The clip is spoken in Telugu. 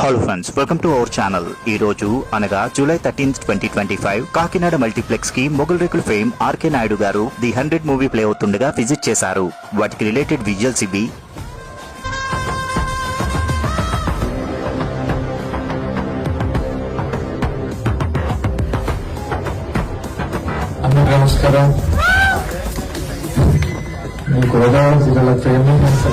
Hello friends, welcome to our channel. ఈ రోజు అనగా జూలై 13, 2025 కాకినాడ మల్టీప్లెక్స్ కి మొగల్ రేకుల ఫేమ్ ఆర్కే నాయుడు గారు ది 100 మూవీ ప్లే అవుతుండగా విజిట్ చేశారు. వాటికి రిలేటెడ్ విజువల్స్ ఇవి. నమస్కారం. గోదావరి జిల్లాలో ఫేమస్